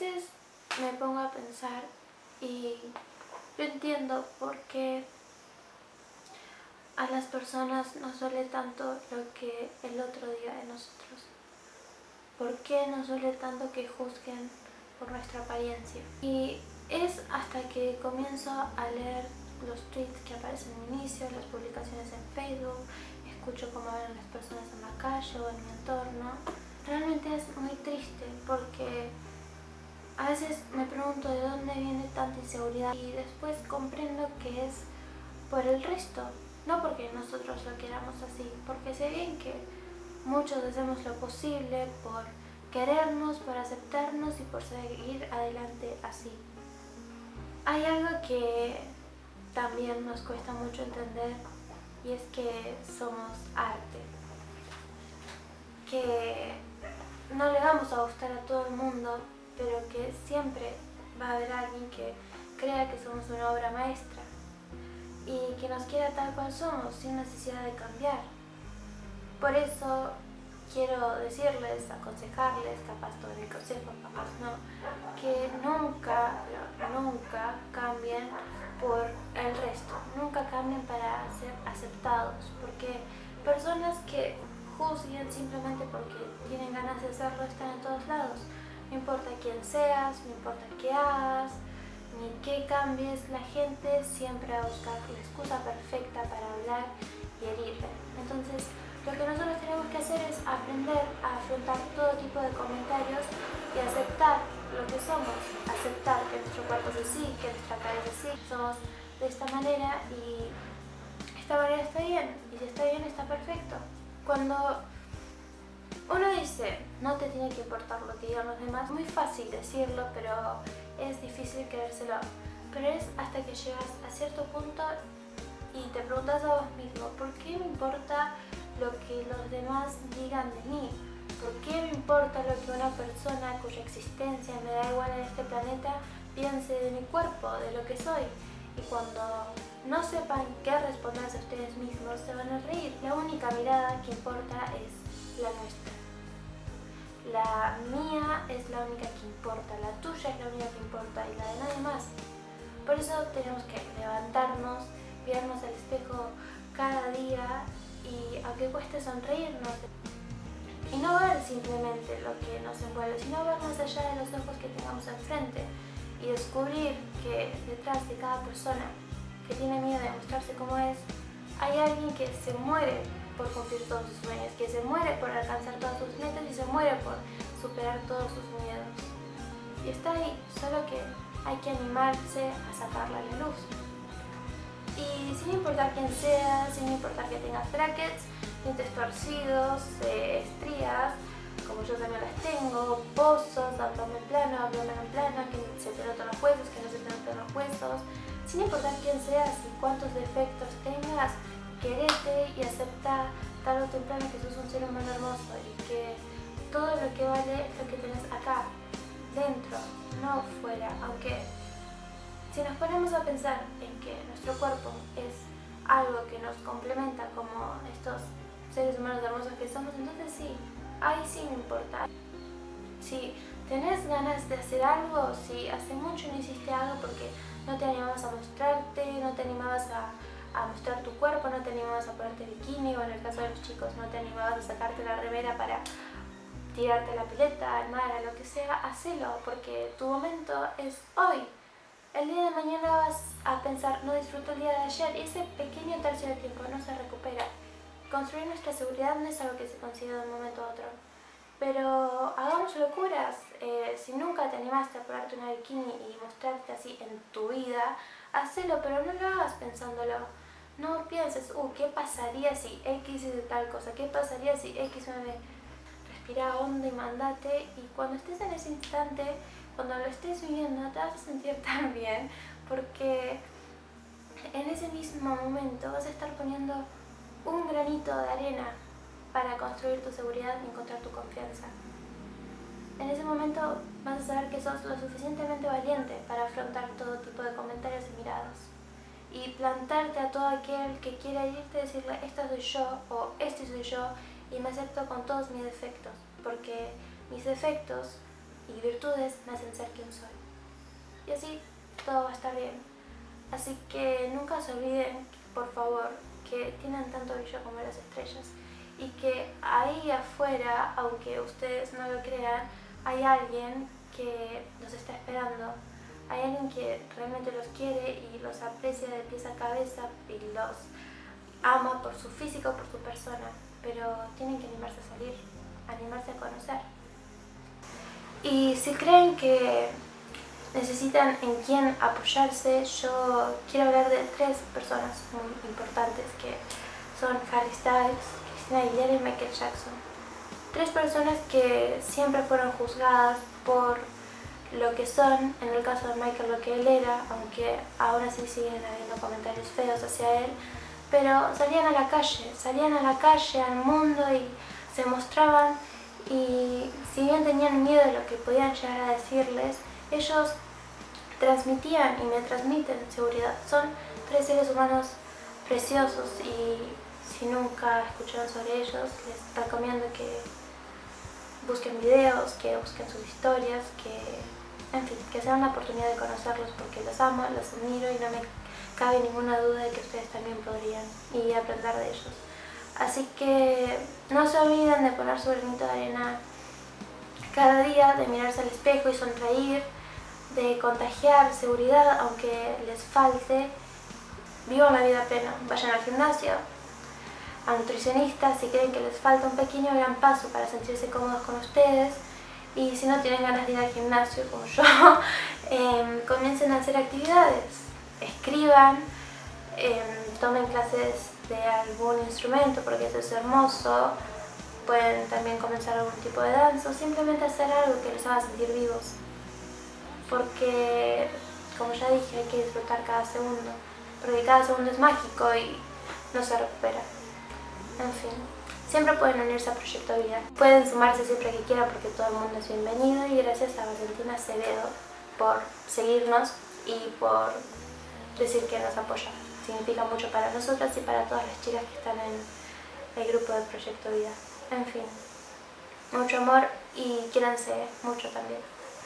veces me pongo a pensar y yo entiendo por qué a las personas nos duele tanto lo que el otro diga de nosotros. ¿Por qué nos duele tanto que juzguen por nuestra apariencia? Y es hasta que comienzo a leer los tweets que aparecen al inicio, las publicaciones en Facebook, escucho cómo hablan las personas en la calle o en mi entorno. Realmente es muy triste porque a veces me pregunto de dónde viene tanta inseguridad y después comprendo que es por el resto, no porque nosotros lo queramos así, porque sé bien que muchos hacemos lo posible por querernos, por aceptarnos y por seguir adelante así. Hay algo que también nos cuesta mucho entender y es que somos arte, que no le vamos a gustar a todo el mundo, pero que siempre va a haber alguien que crea que somos una obra maestra y que nos quiera tal cual somos, sin necesidad de cambiar. Por eso quiero decirles, aconsejarles, capaz todo el consejo, capaz no, que nunca cambien por el resto, nunca cambien para ser aceptados, porque personas que juzguen simplemente porque tienen ganas de hacerlo están en todos lados. No importa quién seas, no importa qué hagas, ni qué cambies, la gente siempre va a buscar la excusa perfecta para hablar y herirle. Entonces, lo que nosotros tenemos que hacer es aprender a afrontar todo tipo de comentarios y aceptar lo que somos, aceptar que nuestro cuerpo es así, que nuestra cara es así, somos de esta manera y esta manera está bien, y si está bien está perfecto. Cuando uno dice, no te tiene que importar lo que digan los demás, es muy fácil decirlo, pero es difícil creérselo. Pero es hasta que llegas a cierto punto y te preguntas a vos mismo, ¿por qué me importa lo que los demás digan de mí? ¿Por qué me importa lo que una persona cuya existencia me da igual en este planeta piense de mi cuerpo, de lo que soy? Y cuando no sepan qué responderse a ustedes mismos, se van a reír. La única mirada que importa es la nuestra. La mía es la única que importa, la tuya es la única que importa y la de nadie más. Por eso tenemos que levantarnos, mirarnos al espejo cada día y aunque cueste sonreírnos y no ver simplemente lo que nos envuelve, sino ver más allá de los ojos que tengamos enfrente y descubrir que detrás de cada persona que tiene miedo de mostrarse como es, hay alguien que se muere por cumplir todos sus sueños, que se muere por alcanzar todas sus metas y se muere por superar todos sus miedos. Y está ahí, solo que hay que animarse a sacarla a la luz. Y sin importar quién sea, sin importar que tengas brackets, dientes torcidos, estrías, como yo también las tengo, pozos, abdomen plano en plano, que se te notan los huesos, que no se te notan los huesos, sin importar quién seas y cuántos defectos tengas, querete y acepta tarde o temprano que sos un ser humano hermoso y que todo lo que vale es lo que tenés acá, dentro, no fuera. Aunque si nos ponemos a pensar en que nuestro cuerpo es algo que nos complementa como estos seres humanos hermosos que somos, entonces sí, ahí sí me importa. Si tenés ganas de hacer algo, si hace mucho no hiciste algo porque no te animabas a mostrarte, no te animabas a mostrar tu cuerpo, no te animabas a ponerte bikini o en el caso de los chicos no te animabas a sacarte la remera para tirarte a la pileta, al mar, a lo que sea, hacelo porque tu momento es hoy. El día de mañana vas a pensar, no disfruto el día de ayer y ese pequeño tercio de tiempo no se recupera. Construir nuestra seguridad no es algo que se consiga de un momento a otro. Pero hagamos locuras. Si nunca te animaste a ponerte una bikini y mostrarte así en tu vida, hacelo, pero no lo hagas pensándolo. No pienses, ¿qué pasaría si X hice tal cosa? ¿Qué pasaría si X me ve? Respira hondo y mandate, y cuando estés en ese instante, cuando lo estés viviendo, te vas a sentir tan bien, porque en ese mismo momento vas a estar poniendo un granito de arena para construir tu seguridad y encontrar tu confianza. En ese momento vas a saber que sos lo suficientemente valiente para afrontar todo tipo de comentarios y miradas. Y plantarte a todo aquel que quiera irte y decirle, esta soy yo o este soy yo y me acepto con todos mis defectos. Porque mis defectos y virtudes me hacen ser quien soy. Y así todo va a estar bien. Así que nunca se olviden, por favor, que tienen tanto brillo como las estrellas y que ahí afuera, aunque ustedes no lo crean, hay alguien que los está esperando. Hay alguien que realmente los quiere y los aprecia de pies a cabeza y los ama por su físico, por su persona, pero tienen que animarse a salir, animarse a conocer. Y si creen que necesitan en quién apoyarse, yo quiero hablar de 3 personas muy importantes que son Harry Styles, Christina Aguilera y Michael Jackson. 3 personas que siempre fueron juzgadas por lo que son, en el caso de Michael lo que él era, aunque aún así siguen habiendo comentarios feos hacia él, pero salían a la calle al mundo y se mostraban, y si bien tenían miedo de lo que podían llegar a decirles, ellos transmitían y me transmiten seguridad. Son 3 seres humanos preciosos y si nunca escucharon sobre ellos, les recomiendo que busquen videos, que busquen sus historias, en fin, que se den la oportunidad de conocerlos porque los amo, los admiro y no me cabe ninguna duda de que ustedes también podrían y aprender de ellos. Así que no se olviden de poner su granito de arena cada día, de mirarse al espejo y sonreír, de contagiar seguridad aunque les falte. Vivan la vida plena, vayan al gimnasio, al nutricionista si creen que les falta un pequeño gran paso para sentirse cómodos con ustedes, y si no tienen ganas de ir al gimnasio como yo, comiencen a hacer actividades, escriban, tomen clases de algún instrumento porque eso es hermoso, pueden también comenzar algún tipo de danza o simplemente hacer algo que les haga sentir vivos, porque como ya dije, hay que disfrutar cada segundo, porque cada segundo es mágico y no se recupera. En fin, siempre pueden unirse a Proyecto Vida, pueden sumarse siempre que quieran porque todo el mundo es bienvenido, y gracias a Valentina Acevedo por seguirnos y por decir que nos apoya. Significa mucho para nosotras y para todas las chicas que están en el grupo de Proyecto Vida. En fin, mucho amor y quiéranse mucho también.